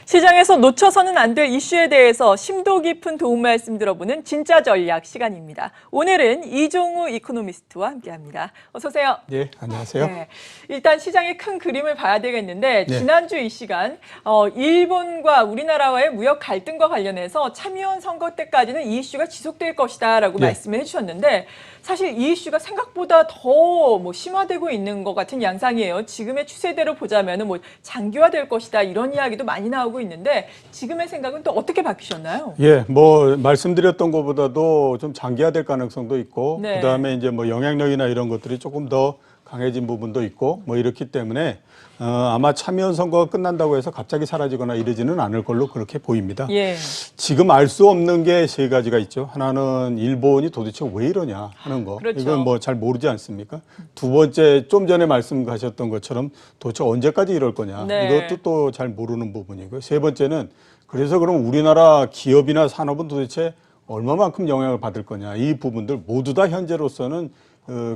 시장에서 놓쳐서는 안 될 이슈에 대해서 심도 깊은 도움 말씀 들어보는 진짜 전략 시간입니다. 오늘은 이종우 이코노미스트와 함께합니다. 어서 오세요. 네, 안녕하세요. 네, 일단 시장의 큰 그림을 봐야 되겠는데 네. 지난주 이 시간 일본과 우리나라와의 무역 갈등과 관련해서 참의원 선거 때까지는 이 이슈가 지속될 것이다라고 네. 말씀을 해주셨는데 사실 이 이슈가 생각보다 더 심화되고 있는 것 같은 양상이에요. 지금의 추세대로 보자면은 장기화될 것이다 이런 이야기도 많이 나오고 있는데 지금의 생각은 또 어떻게 바뀌셨나요? 예, 말씀드렸던 것보다도 좀 장기화될 가능성도 있고, 네. 그다음에 이제 영향력이나 이런 것들이 조금 더 강해진 부분도 있고, 이렇기 때문에 아마 참여연 선거가 끝난다고 해서 갑자기 사라지거나 이러지는 않을 걸로 그렇게 보입니다. 예. 지금 알 수 없는 게 세 가지가 있죠. 하나는 일본이 도대체 왜 이러냐 하는 거. 그렇죠. 이건 잘 모르지 않습니까? 두 번째, 좀 전에 말씀하셨던 것처럼 도대체 언제까지 이럴 거냐. 네. 이것도 또 잘 모르는 부분이고요. 세 번째는 그래서 그럼 우리나라 기업이나 산업은 도대체 얼마만큼 영향을 받을 거냐. 이 부분들 모두 다 현재로서는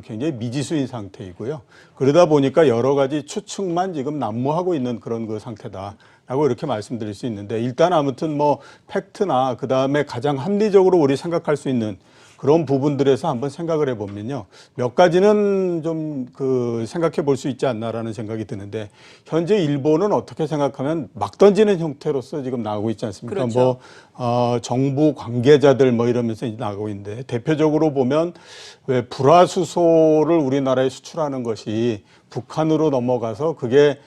굉장히 미지수인 상태이고요. 그러다 보니까 여러 가지 추측만 지금 난무하고 있는 그런 상태다라고 이렇게 말씀드릴 수 있는데, 일단 아무튼 팩트나 그다음에 가장 합리적으로 우리 생각할 수 있는 그런 부분들에서 한번 생각을 해보면요. 몇 가지는 좀 생각해 볼 수 있지 않나라는 생각이 드는데, 현재 일본은 어떻게 생각하면 막 던지는 형태로서 지금 나오고 있지 않습니까? 그렇죠. 정부 관계자들 이러면서 이제 나가고 있는데, 대표적으로 보면 왜 불화수소를 우리나라에 수출하는 것이 북한으로 넘어가서 그게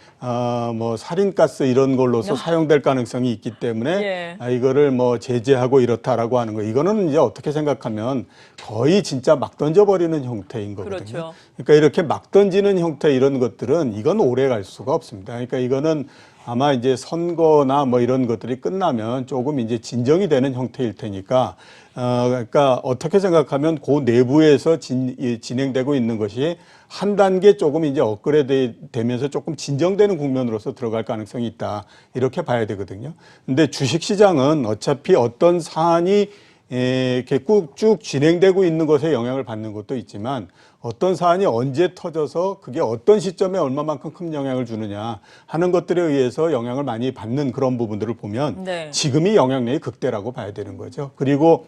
살인가스 이런 걸로서 사용될 가능성이 있기 때문에 예. 이거를 제재하고 이렇다라고 하는 거. 이거는 이제 어떻게 생각하면 거의 진짜 막 던져버리는 형태인 거거든요. 그렇죠. 그러니까 이렇게 막 던지는 형태 이런 것들은 이건 오래 갈 수가 없습니다. 그러니까 이거는 아마 이제 선거나 이런 것들이 끝나면 조금 이제 진정이 되는 형태일 테니까, 그러니까 어떻게 생각하면 그 내부에서 진행되고 있는 것이 한 단계 조금 이제 업그레이드 되면서 조금 진정되는 국면으로서 들어갈 가능성이 있다. 이렇게 봐야 되거든요. 근데 주식 시장은 어차피 어떤 사안이 이렇게 쭉 진행되고 있는 것에 영향을 받는 것도 있지만, 어떤 사안이 언제 터져서 그게 어떤 시점에 얼마만큼 큰 영향을 주느냐 하는 것들에 의해서 영향을 많이 받는 그런 부분들을 보면 네. 지금이 영향력이 극대라고 봐야 되는 거죠. 그리고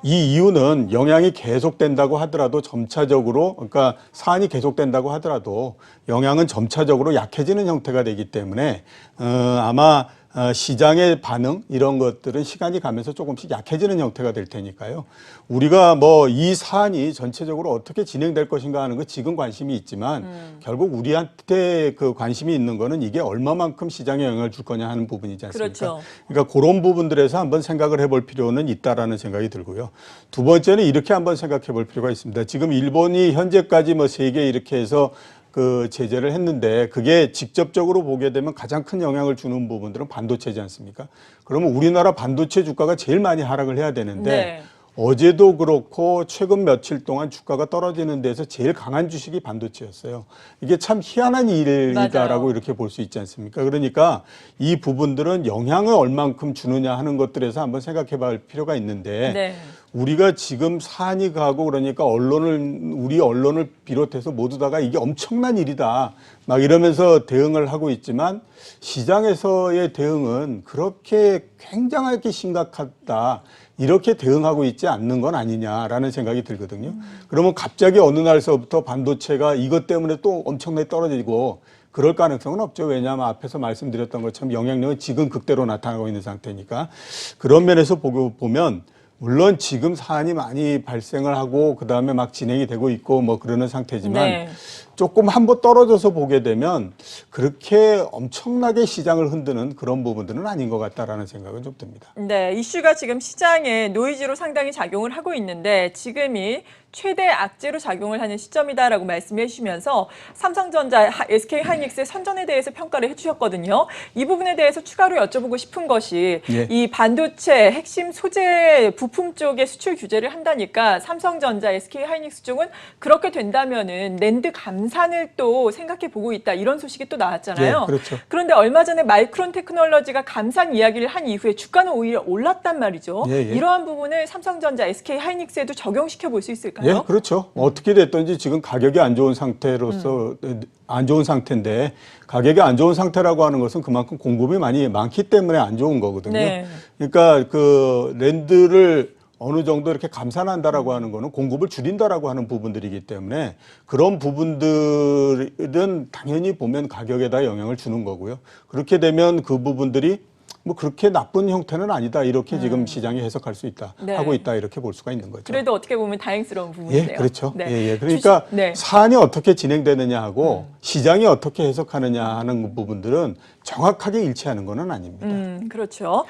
이 이유는 영향이 계속된다고 하더라도 점차적으로, 그러니까 사안이 계속된다고 하더라도 영향은 점차적으로 약해지는 형태가 되기 때문에 아마 시장의 반응 이런 것들은 시간이 가면서 조금씩 약해지는 형태가 될 테니까요. 우리가 이 사안이 전체적으로 어떻게 진행될 것인가 하는 거 지금 관심이 있지만 결국 우리한테 관심이 있는 거는 이게 얼마만큼 시장에 영향을 줄 거냐 하는 부분이지 않습니까? 그렇죠. 그러니까 그런 부분들에서 한번 생각을 해볼 필요는 있다라는 생각이 들고요. 두 번째는 이렇게 한번 생각해 볼 필요가 있습니다. 지금 일본이 현재까지 세계 이렇게 해서 제재를 했는데, 그게 직접적으로 보게 되면 가장 큰 영향을 주는 부분들은 반도체지 않습니까? 그러면 우리나라 반도체 주가가 제일 많이 하락을 해야 되는데, 네. 어제도 그렇고 최근 며칠 동안 주가가 떨어지는 데서 제일 강한 주식이 반도체였어요. 이게 참 희한한 일이다라고 맞아요. 이렇게 볼 수 있지 않습니까? 그러니까 이 부분들은 영향을 얼만큼 주느냐 하는 것들에서 한번 생각해 볼 필요가 있는데, 네. 우리가 지금 사안이 가고 그러니까 우리 언론을 비롯해서 모두 다가 이게 엄청난 일이다 막 이러면서 대응을 하고 있지만, 시장에서의 대응은 그렇게 굉장하게 심각하다 이렇게 대응하고 있지 않는 건 아니냐라는 생각이 들거든요. 그러면 갑자기 어느 날서부터 반도체가 이것 때문에 또 엄청나게 떨어지고 그럴 가능성은 없죠. 왜냐하면 앞에서 말씀드렸던 것처럼 영향력은 지금 극대로 나타나고 있는 상태니까. 그런 면에서 보면 물론 지금 사안이 많이 발생을 하고 그다음에 막 진행이 되고 있고 그러는 상태지만, 네. 조금 한번 떨어져서 보게 되면 그렇게 엄청나게 시장을 흔드는 그런 부분들은 아닌 것 같다라는 생각은 좀 듭니다. 네, 이슈가 지금 시장에 노이즈로 상당히 작용을 하고 있는데 지금이 최대 악재로 작용을 하는 시점이다라고 말씀해 주시면서 삼성전자, SK하이닉스의 선전에 대해서 평가를 해주셨거든요. 이 부분에 대해서 추가로 여쭤보고 싶은 것이 예. 이 반도체 핵심 소재 부품 쪽에 수출 규제를 한다니까 삼성전자, SK하이닉스 쪽은 그렇게 된다면은 낸드 감사 감산을 또 생각해 보고 있다 이런 소식이 또 나왔잖아요. 예, 그렇죠. 그런데 얼마 전에 마이크론 테크놀로지가 감산 이야기를 한 이후에 주가는 오히려 올랐단 말이죠. 예, 예. 이러한 부분을 삼성전자, SK 하이닉스에도 적용시켜 볼 수 있을까요? 예, 그렇죠. 어떻게 됐든지 지금 가격이 안 좋은 상태로서 안 좋은 상태인데 가격이 안 좋은 상태라고 하는 것은 그만큼 공급이 많기 때문에 안 좋은 거거든요. 네. 그러니까 그 랜드를 어느 정도 이렇게 감산한다라고 하는 거는 공급을 줄인다라고 하는 부분들이기 때문에 그런 부분들은 당연히 보면 가격에다 영향을 주는 거고요. 그렇게 되면 그 부분들이 뭐 그렇게 나쁜 형태는 아니다. 이렇게 지금 시장이 해석할 수 있다. 네. 하고 있다. 이렇게 볼 수가 있는 거죠. 그래도 어떻게 보면 다행스러운 부분이네요. 예, 그렇죠. 네. 예, 예. 그러니까 네. 사안이 어떻게 진행되느냐 하고 시장이 어떻게 해석하느냐 하는 부분들은 정확하게 일치하는 건 아닙니다. 그렇죠.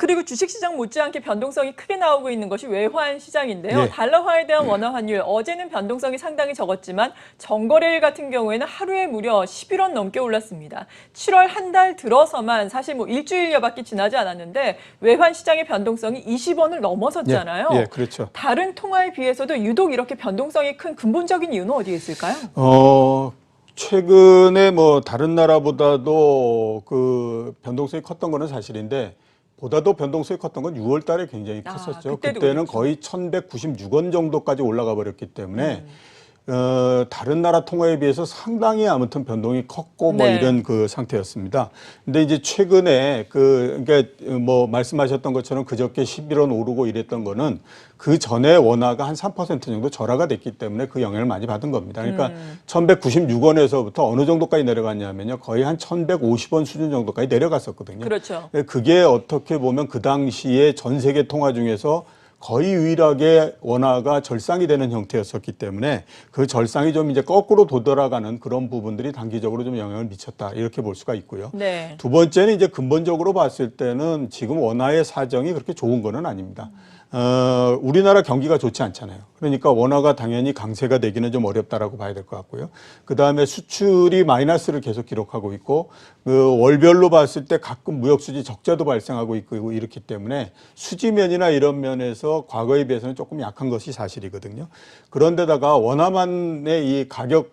그리고 주식시장 못지않게 변동성이 크게 나오고 있는 것이 외환 시장인데요. 예. 달러화에 대한 원화 환율, 어제는 변동성이 상당히 적었지만 정거래일 같은 경우에는 하루에 무려 11원 넘게 올랐습니다. 7월 한 달 들어서만 사실 뭐 일주일여밖에 지나지 않았는데 외환 시장의 변동성이 20원을 넘어섰잖아요. 예, 그렇죠. 다른 통화에 비해서도 유독 이렇게 변동성이 큰 근본적인 이유는 어디에 있을까요? 최근에 뭐 다른 나라보다도 그 변동성이 컸던 거는 사실인데 보다도 변동성이 컸던 건 6월 달에 굉장히 컸었죠. 그때도 그때는 그랬죠. 거의 1,196원 정도까지 올라가 버렸기 때문에 다른 나라 통화에 비해서 상당히 아무튼 변동이 컸고 뭐 네. 이런 그 상태였습니다. 근데 이제 최근에 그러니까 뭐 말씀하셨던 것처럼 그저께 11원 오르고 이랬던 거는 그 전에 원화가 한 3% 정도 절하가 됐기 때문에 그 영향을 많이 받은 겁니다. 그러니까 1,196원에서부터 어느 정도까지 내려갔냐면요. 거의 한 1,150원 수준 정도까지 내려갔었거든요. 그렇죠. 그게 어떻게 보면 그 당시에 전 세계 통화 중에서 거의 유일하게 원화가 절상이 되는 형태였었기 때문에 그 절상이 좀 이제 거꾸로 도드라가는 그런 부분들이 단기적으로 좀 영향을 미쳤다 이렇게 볼 수가 있고요. 네. 두 번째는 이제 근본적으로 봤을 때는 지금 원화의 사정이 그렇게 좋은 거는 아닙니다. 우리나라 경기가 좋지 않잖아요. 그러니까 원화가 당연히 강세가 되기는 좀 어렵다라고 봐야 될 것 같고요. 그 다음에 수출이 마이너스를 계속 기록하고 있고, 그 월별로 봤을 때 가끔 무역수지 적자도 발생하고 있고 이렇기 때문에 수지면이나 이런 면에서 과거에 비해서는 조금 약한 것이 사실이거든요. 그런데다가 원화만의 이 가격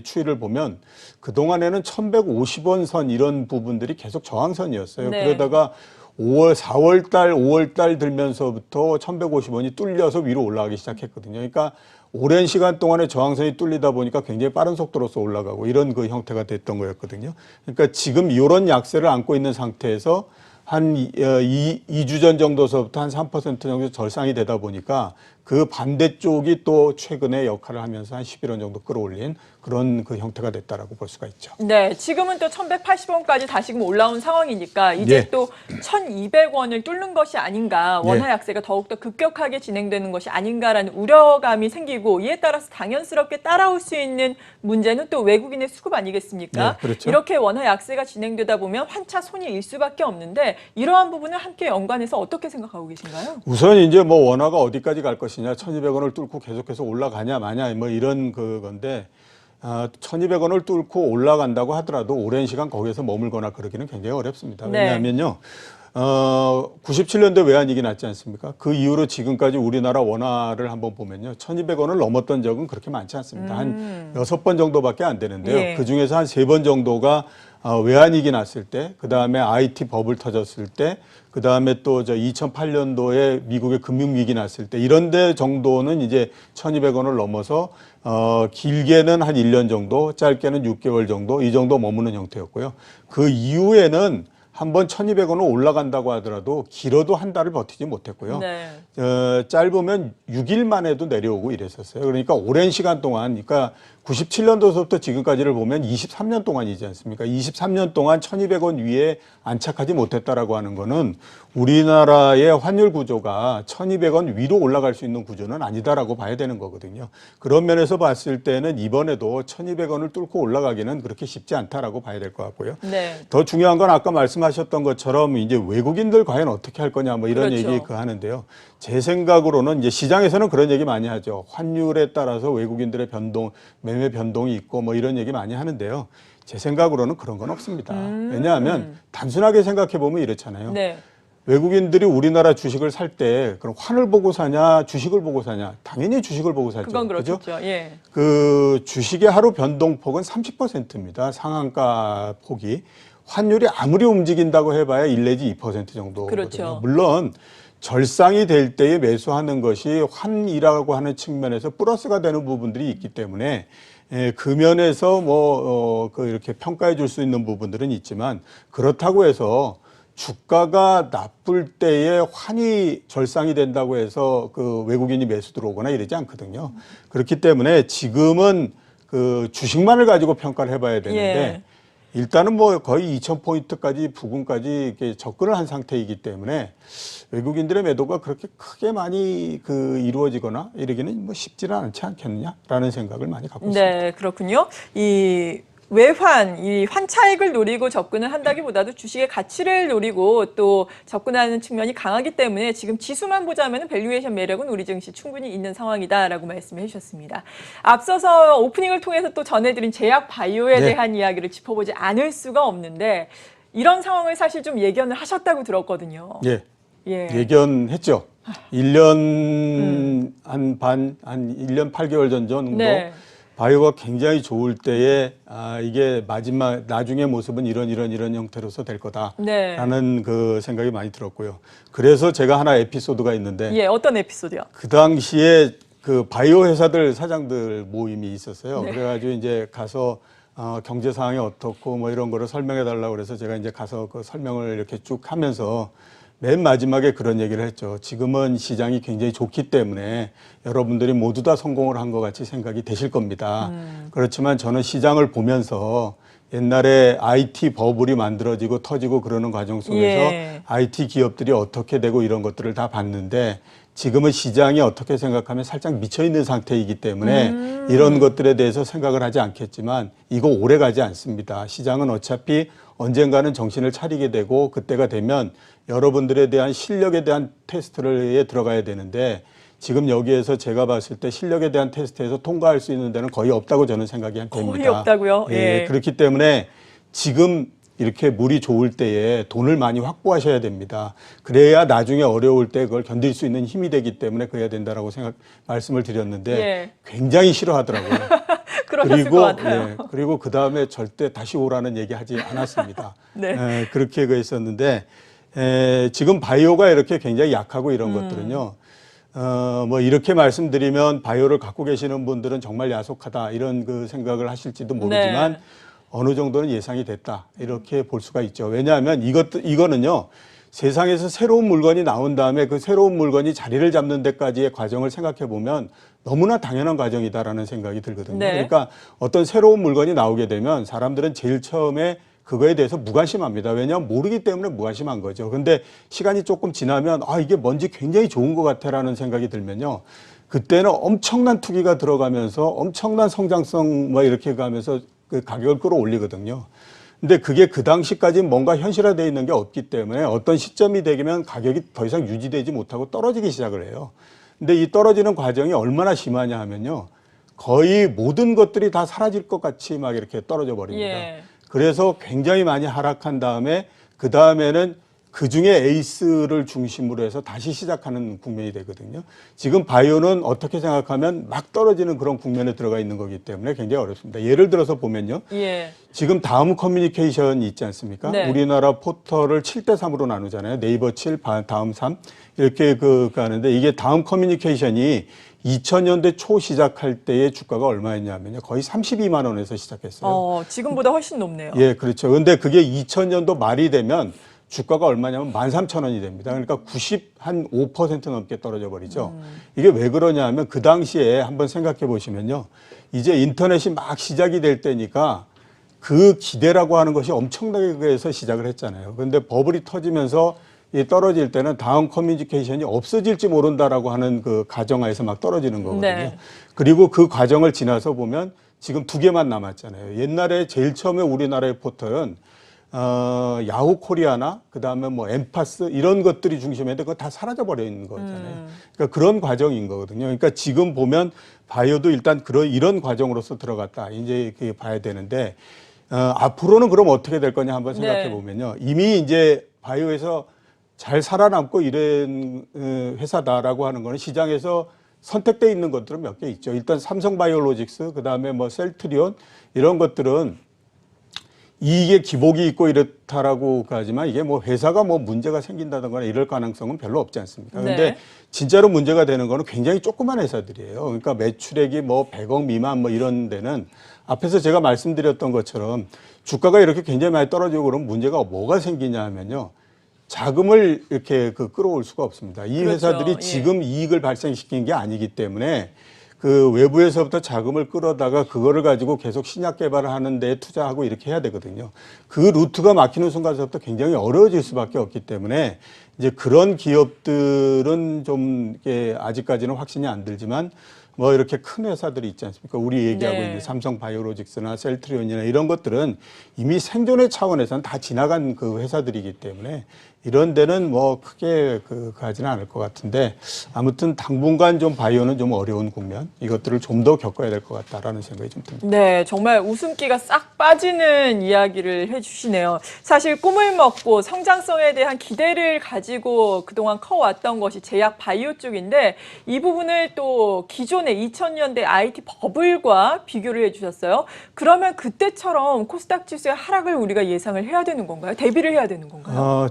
추이를 보면 그동안에는 1,150원 선 이런 부분들이 계속 저항선이었어요. 네. 그러다가 4월 달, 5월 달 들면서부터 1,150원이 뚫려서 위로 올라가기 시작했거든요. 그러니까 오랜 시간 동안에 저항선이 뚫리다 보니까 굉장히 빠른 속도로서 올라가고 이런 그 형태가 됐던 거였거든요. 그러니까 지금 이런 약세를 안고 있는 상태에서 한 2주 전 정도서부터 한 3% 정도 절상이 되다 보니까 그 반대쪽이 또 최근에 역할을 하면서 한 11원 정도 끌어올린 그런 그 형태가 됐다라고 볼 수가 있죠. 네, 지금은 또 1,180원까지 다시금 올라온 상황이니까 이제 예. 또 1,200원을 뚫는 것이 아닌가, 원화 예. 약세가 더욱더 급격하게 진행되는 것이 아닌가라는 우려감이 생기고 이에 따라서 당연스럽게 따라올 수 있는 문제는 또 외국인의 수급 아니겠습니까? 네, 그렇죠. 이렇게 원화 약세가 진행되다 보면 환차 손해일 수밖에 없는데 이러한 부분을 함께 연관해서 어떻게 생각하고 계신가요? 우선 이제 뭐 원화가 어디까지 갈 것이냐, 1,200원을 뚫고 계속해서 올라가냐 마냐 뭐 이런 그건데 1,200원을 뚫고 올라간다고 하더라도 오랜 시간 거기에서 머물거나 그러기는 굉장히 어렵습니다. 네. 왜냐하면요. 97년도 외환위기 났지 않습니까? 그 이후로 지금까지 우리나라 원화를 한번 보면요. 1,200원을 넘었던 적은 그렇게 많지 않습니다. 한 6번 정도밖에 안 되는데요. 예. 그중에서 한 3번 정도가 외환위기 났을 때, 그 다음에 IT 버블 터졌을 때, 그 다음에 또 2008년도에 미국의 금융위기 났을 때, 이런 데 정도는 이제 1,200원을 넘어서 길게는 한 1년 정도, 짧게는 6개월 정도, 이 정도 머무는 형태였고요. 그 이후에는 한번 1,200원을 올라간다고 하더라도 길어도 한 달을 버티지 못했고요. 네. 짧으면 6일만 해도 내려오고 이랬었어요. 그러니까 오랜 시간 동안, 그러니까 97년도서부터 지금까지를 보면 23년 동안이지 않습니까? 23년 동안 1,200원 위에 안착하지 못했다라고 하는 거는 우리나라의 환율 구조가 1,200원 위로 올라갈 수 있는 구조는 아니다라고 봐야 되는 거거든요. 그런 면에서 봤을 때는 이번에도 1,200원을 뚫고 올라가기는 그렇게 쉽지 않다라고 봐야 될 것 같고요. 네. 더 중요한 건 아까 말씀하셨던 것처럼 이제 외국인들 과연 어떻게 할 거냐 뭐 이런 그렇죠. 얘기 하는데요. 제 생각으로는 이제 시장에서는 그런 얘기 많이 하죠. 환율에 따라서 외국인들의 변동, 매매 변동이 있고 뭐 이런 얘기 많이 하는데요. 제 생각으로는 그런 건 없습니다. 왜냐하면 단순하게 생각해 보면 이렇잖아요. 네. 외국인들이 우리나라 주식을 살 때 그럼 환을 보고 사냐, 주식을 보고 사냐? 당연히 주식을 보고 사죠. 그건 그렇죠. 그죠? 예. 그 주식의 하루 변동폭은 30%입니다. 상한가 폭이. 환율이 아무리 움직인다고 해봐야 1 내지 2% 정도거든요. 그렇죠. 물론 절상이 될 때에 매수하는 것이 환이라고 하는 측면에서 플러스가 되는 부분들이 있기 때문에 그 면에서 이렇게 평가해 줄 수 있는 부분들은 있지만 그렇다고 해서 주가가 나쁠 때에 환이 절상이 된다고 해서 그 외국인이 매수 들어오거나 이러지 않거든요. 그렇기 때문에 지금은 그 주식만을 가지고 평가를 해봐야 되는데 예. 일단은 거의 2,000포인트까지 부근까지 이렇게 접근을 한 상태이기 때문에 외국인들의 매도가 그렇게 크게 많이 이루어지거나 이러기는 쉽지는 않지 않겠느냐라는 생각을 많이 갖고 있습니다. 네, 그렇군요. 이 외환, 이 환차익을 노리고 접근을 한다기보다도 주식의 가치를 노리고 또 접근하는 측면이 강하기 때문에 지금 지수만 보자면 밸류에이션 매력은 우리 증시 충분히 있는 상황이다라고 말씀해 주셨습니다. 앞서서 오프닝을 통해서 또 전해드린 제약 바이오에 네. 대한 이야기를 짚어보지 않을 수가 없는데 이런 상황을 사실 좀 예견을 하셨다고 들었거든요. 예. 예. 예견했죠. 1년 한 1년 8개월 전 정도 네. 바이오가 굉장히 좋을 때에 이게 나중의 모습은 이런 형태로서 될 거다라는 네. 그 생각이 많이 들었고요. 그래서 제가 하나 에피소드가 있는데 예, 어떤 에피소드요? 그 당시에 그 바이오 회사들 사장들 모임이 있었어요. 네. 그래가지고 이제 가서 경제 상황이 어떻고 이런 거를 설명해 달라고 그래서 제가 이제 가서 그 설명을 이렇게 쭉 하면서 맨 마지막에 그런 얘기를 했죠. 지금은 시장이 굉장히 좋기 때문에 여러분들이 모두 다 성공을 한 것 같이 생각이 되실 겁니다. 그렇지만 저는 시장을 보면서 옛날에 IT 버블이 만들어지고 터지고 그러는 과정 속에서 예. IT 기업들이 어떻게 되고 이런 것들을 다 봤는데 지금은 시장이 어떻게 생각하면 살짝 미쳐 있는 상태이기 때문에 이런 것들에 대해서 생각을 하지 않겠지만 이거 오래 가지 않습니다. 시장은 어차피 언젠가는 정신을 차리게 되고 그때가 되면 여러분들에 대한 실력에 대한 테스트에 들어가야 되는데 지금 여기에서 제가 봤을 때 실력에 대한 테스트에서 통과할 수 있는 데는 거의 없다고 저는 생각이 됩니다. 거의 없다고요? 예. 그렇기 때문에 지금 이렇게 물이 좋을 때에 돈을 많이 확보하셔야 됩니다. 그래야 나중에 어려울 때 그걸 견딜 수 있는 힘이 되기 때문에 그래야 된다라고 말씀을 드렸는데 예. 굉장히 싫어하더라고요. 그러셨을 것 같아요. 그리고 그 다음에 절대 다시 오라는 얘기 하지 않았습니다. 네. 그렇게 했었는데 지금 바이오가 이렇게 굉장히 약하고 이런 것들은요. 이렇게 말씀드리면 바이오를 갖고 계시는 분들은 정말 야속하다 이런 그 생각을 하실지도 모르지만 네. 어느 정도는 예상이 됐다 이렇게 볼 수가 있죠. 왜냐하면 이거는요. 세상에서 새로운 물건이 나온 다음에 그 새로운 물건이 자리를 잡는 데까지의 과정을 생각해 보면 너무나 당연한 과정이다라는 생각이 들거든요. 네. 그러니까 어떤 새로운 물건이 나오게 되면 사람들은 제일 처음에 그거에 대해서 무관심합니다. 왜냐하면 모르기 때문에 무관심한 거죠. 근데 시간이 조금 지나면 이게 뭔지 굉장히 좋은 것 같아라는 생각이 들면요. 그때는 엄청난 투기가 들어가면서 엄청난 성장성 이렇게 가면서 그 가격을 끌어올리거든요. 근데 그게 그 당시까지 뭔가 현실화되어 있는 게 없기 때문에 어떤 시점이 되면 가격이 더 이상 유지되지 못하고 떨어지기 시작을 해요. 근데 이 떨어지는 과정이 얼마나 심하냐 하면요. 거의 모든 것들이 다 사라질 것 같이 막 이렇게 떨어져 버립니다. 예. 그래서 굉장히 많이 하락한 다음에 그 다음에는 그 중에 에이스를 중심으로 해서 다시 시작하는 국면이 되거든요. 지금 바이오는 어떻게 생각하면 막 떨어지는 그런 국면에 들어가 있는 거기 때문에 굉장히 어렵습니다. 예를 들어서 보면요. 예. 지금 다음 커뮤니케이션이 있지 않습니까? 네. 우리나라 포털을 7대 3으로 나누잖아요. 네이버 7, 다음 3 이렇게 가는데 이게 다음 커뮤니케이션이 2000년대 초 시작할 때의 주가가 얼마였냐면요. 거의 32만 원에서 시작했어요. 지금보다 훨씬 높네요. 예, 그렇죠. 근데 그게 2000년도 말이 되면 주가가 얼마냐면 13,000원이 됩니다. 그러니까 95% 넘게 떨어져 버리죠. 이게 왜 그러냐 하면 그 당시에 한번 생각해 보시면요. 이제 인터넷이 막 시작이 될 때니까 그 기대라고 하는 것이 엄청나게 해서 시작을 했잖아요. 그런데 버블이 터지면서 이 떨어질 때는 다음 커뮤니케이션이 없어질지 모른다라고 하는 그 가정하에서 막 떨어지는 거거든요. 네. 그리고 그 과정을 지나서 보면 지금 2개만 남았잖아요. 옛날에 제일 처음에 우리나라의 포털은 야후 코리아나 그다음에 엠파스 이런 것들이 중심인데 그거 다 사라져 버린 거잖아요. 그러니까 그런 과정인 거거든요. 그러니까 지금 보면 바이오도 일단 이런 과정으로서 들어갔다. 이제 이렇게 봐야 되는데 앞으로는 그럼 어떻게 될 거냐 한번 생각해 보면요. 이미 이제 바이오에서 잘 살아남고 이런 회사다라고 하는 거는 시장에서 선택돼 있는 것들은 몇 개 있죠. 일단 삼성바이오로직스, 그다음에 뭐 셀트리온 이런 것들은 이익에 기복이 있고 이렇다라고 하지만 이게 뭐 회사가 뭐 문제가 생긴다든가 이럴 가능성은 별로 없지 않습니까? 그런데 네. 진짜로 문제가 되는 거는 굉장히 조그만 회사들이에요. 그러니까 매출액이 뭐 100억 미만 뭐 이런 데는 앞에서 제가 말씀드렸던 것처럼 주가가 이렇게 굉장히 많이 떨어지고 그러면 문제가 뭐가 생기냐 하면요. 자금을 이렇게 끌어올 수가 없습니다. 이 그렇죠. 회사들이 예. 지금 이익을 발생시킨 게 아니기 때문에 그 외부에서부터 자금을 끌어다가 그거를 가지고 계속 신약 개발을 하는 데 투자하고 이렇게 해야 되거든요. 그 루트가 막히는 순간부터 굉장히 어려워질 수밖에 없기 때문에 이제 그런 기업들은 좀 이게 아직까지는 확신이 안 들지만 뭐 이렇게 큰 회사들이 있지 않습니까? 우리 얘기하고 네. 있는 삼성바이오로직스나 셀트리온이나 이런 것들은 이미 생존의 차원에서는 다 지나간 그 회사들이기 때문에 이런 데는 뭐 크게 가지는 않을 것 같은데 아무튼 당분간 좀 바이오는 좀 어려운 국면 이것들을 좀 더 겪어야 될 것 같다라는 생각이 좀 듭니다. 네, 정말 웃음기가 싹 빠지는 이야기를 해주시네요. 사실 꿈을 먹고 성장성에 대한 기대를 가지고 그동안 커왔던 것이 제약 바이오 쪽인데 이 부분을 또 기존의 2000년대 IT 버블과 비교를 해주셨어요. 그러면 그때처럼 코스닥 지수의 하락을 우리가 예상을 해야 되는 건가요? 대비를 해야 되는 건가요?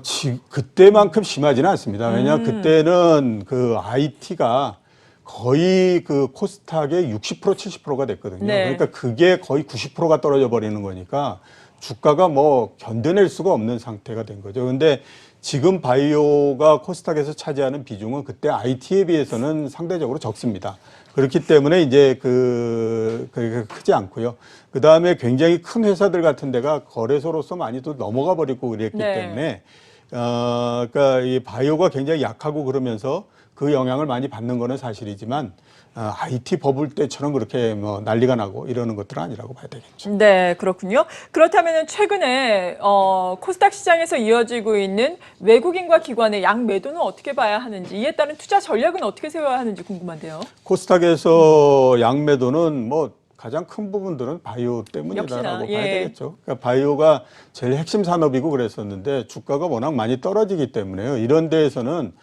그때만큼 심하지는 않습니다. 왜냐하면 그때는 그 IT가 거의 그 코스닥의 60% 70%가 됐거든요. 네. 그러니까 그게 거의 90%가 떨어져 버리는 거니까 주가가 뭐 견뎌낼 수가 없는 상태가 된 거죠. 근데 지금 바이오가 코스닥에서 차지하는 비중은 그때 IT에 비해서는 상대적으로 적습니다. 그렇기 때문에 이제 크지 않고요. 그 다음에 굉장히 큰 회사들 같은 데가 거래소로서 많이 또 넘어가 버리고 그랬기 네. 때문에 그러니까 이 바이오가 굉장히 약하고 그러면서 그 영향을 많이 받는 거는 사실이지만 IT 버블 때처럼 그렇게 뭐 난리가 나고 이러는 것들은 아니라고 봐야 되겠죠. 네, 그렇군요. 그렇다면 최근에 코스닥 시장에서 이어지고 있는 외국인과 기관의 양매도는 어떻게 봐야 하는지, 이에 따른 투자 전략은 어떻게 세워야 하는지 궁금한데요. 코스닥에서 양매도는 뭐 가장 큰 부분들은 바이오 때문이다라고 역시나, 봐야 예. 되겠죠. 그러니까 바이오가 제일 핵심 산업이고 그랬었는데 주가가 워낙 많이 떨어지기 때문에요. 이런 데에서는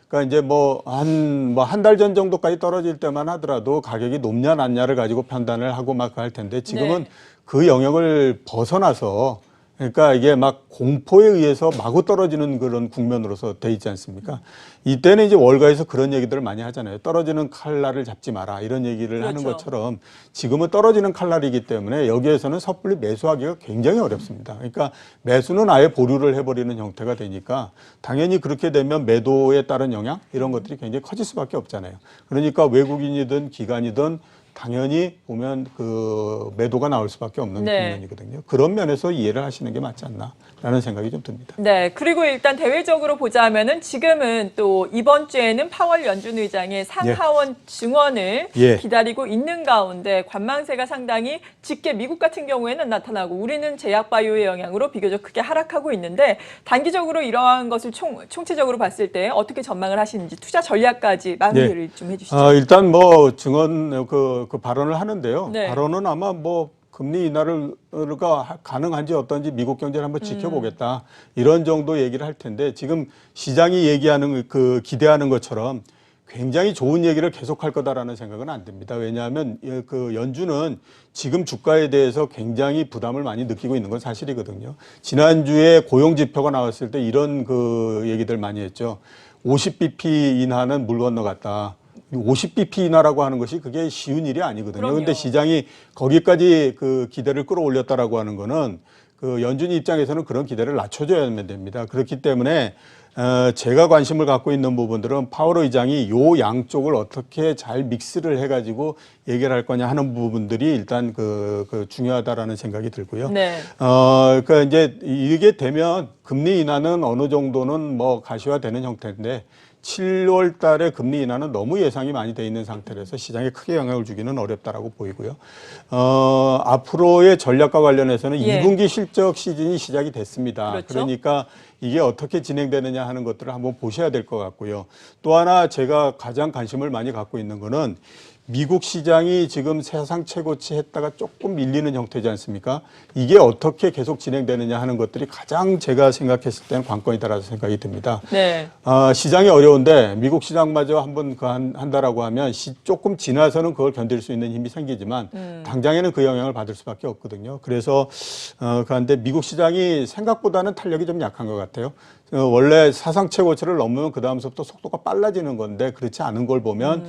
그러니까 이제 뭐 한 달 전 정도까지 떨어질 때만 하더라도 가격이 높냐 낮냐를 가지고 판단을 하고 막 할 텐데 지금은 네. 그 영역을 벗어나서 그러니까 이게 막 공포에 의해서 마구 떨어지는 그런 국면으로서 돼 있지 않습니까? 이때는 이제 월가에서 그런 얘기들을 많이 하잖아요. 떨어지는 칼날을 잡지 마라 이런 얘기를 하는 그렇죠. 것처럼 지금은 떨어지는 칼날이기 때문에 여기에서는 섣불리 매수하기가 굉장히 어렵습니다. 그러니까 매수는 아예 보류를 해버리는 형태가 되니까 당연히 그렇게 되면 매도에 따른 영향 이런 것들이 굉장히 커질 수밖에 없잖아요. 그러니까 외국인이든 기관이든 당연히 보면 그 매도가 나올 수밖에 없는 네. 국면이거든요. 그런 면에서 이해를 하시는 게 맞지 않나라는 생각이 좀 듭니다. 네, 그리고 일단 대외적으로 보자면은 지금은 또 이번 주에는 파월 연준 의장의 상하원 증언을 예. 기다리고 있는 가운데 관망세가 상당히 짙게 미국 같은 경우에는 나타나고 우리는 제약 바이오의 영향으로 비교적 크게 하락하고 있는데 단기적으로 이러한 것을 총체적으로 봤을 때 어떻게 전망을 하시는지 투자 전략까지 마무리를 좀 해주시죠. 일단 뭐 증언 그 발언을 하는데요. 네. 발언은 아마 뭐 금리 인하가 가능한지 어떤지 미국 경제를 한번 지켜보겠다 이런 정도 얘기를 할 텐데 지금 시장이 얘기하는 기대하는 것처럼 굉장히 좋은 얘기를 계속할 거다라는 생각은 안 듭니다. 왜냐하면 그 연준은 지금 주가에 대해서 굉장히 부담을 많이 느끼고 있는 건 사실이거든요. 지난주에 고용 지표가 나왔을 때 이런 얘기들 많이 했죠. 50bp 인하는 물 건너갔다. 50bp 인하라고 하는 것이 그게 쉬운 일이 아니거든요. 그런데 시장이 거기까지 기대를 끌어올렸다라고 하는 거는 연준 입장에서는 그런 기대를 낮춰줘야 됩니다. 그렇기 때문에 제가 관심을 갖고 있는 부분들은 파월 의장이 요 양쪽을 어떻게 잘 믹스를 해가지고 얘기를 할 거냐 하는 부분들이 일단 중요하다라는 생각이 들고요. 네. 그러니까 이제 이게 되면 금리 인하는 어느 정도는 뭐 가시화되는 형태인데 7월 달에 금리 인하는 너무 예상이 많이 돼 있는 상태라서 시장에 크게 영향을 주기는 어렵다라고 보이고요. 앞으로의 전략과 관련해서는 예. 2분기 실적 시즌이 시작이 됐습니다. 그렇죠. 그러니까 이게 어떻게 진행되느냐 하는 것들을 한번 보셔야 될 것 같고요. 또 하나 제가 가장 관심을 많이 갖고 있는 거는 미국 시장이 지금 사상 최고치 했다가 조금 밀리는 형태지 않습니까? 이게 어떻게 계속 진행되느냐 하는 것들이 가장 제가 생각했을 때는 관건이다라고 생각이 듭니다. 네. 시장이 어려운데 미국 시장마저 한번 한다라고 하면 조금 지나서는 그걸 견딜 수 있는 힘이 생기지만 당장에는 그 영향을 받을 수밖에 없거든요. 그래서 그런데 미국 시장이 생각보다는 탄력이 좀 약한 것 같아요. 원래 사상 최고치를 넘으면 그 다음서부터 속도가 빨라지는 건데 그렇지 않은 걸 보면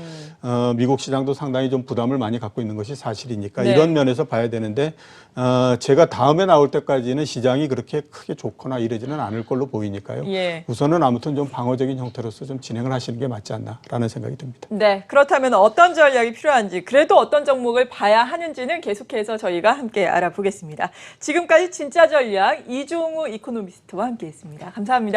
미국 시장도 상당히 좀 부담을 많이 갖고 있는 것이 사실이니까 네. 이런 면에서 봐야 되는데 제가 다음에 나올 때까지는 시장이 그렇게 크게 좋거나 이러지는 않을 걸로 보이니까요. 예. 우선은 아무튼 좀 방어적인 형태로서 좀 진행을 하시는 게 맞지 않나라는 생각이 듭니다. 네, 그렇다면 어떤 전략이 필요한지, 그래도 어떤 종목을 봐야 하는지는 계속해서 저희가 함께 알아보겠습니다. 지금까지 진짜 전략 이종우 이코노미스트와 함께했습니다. 감사합니다.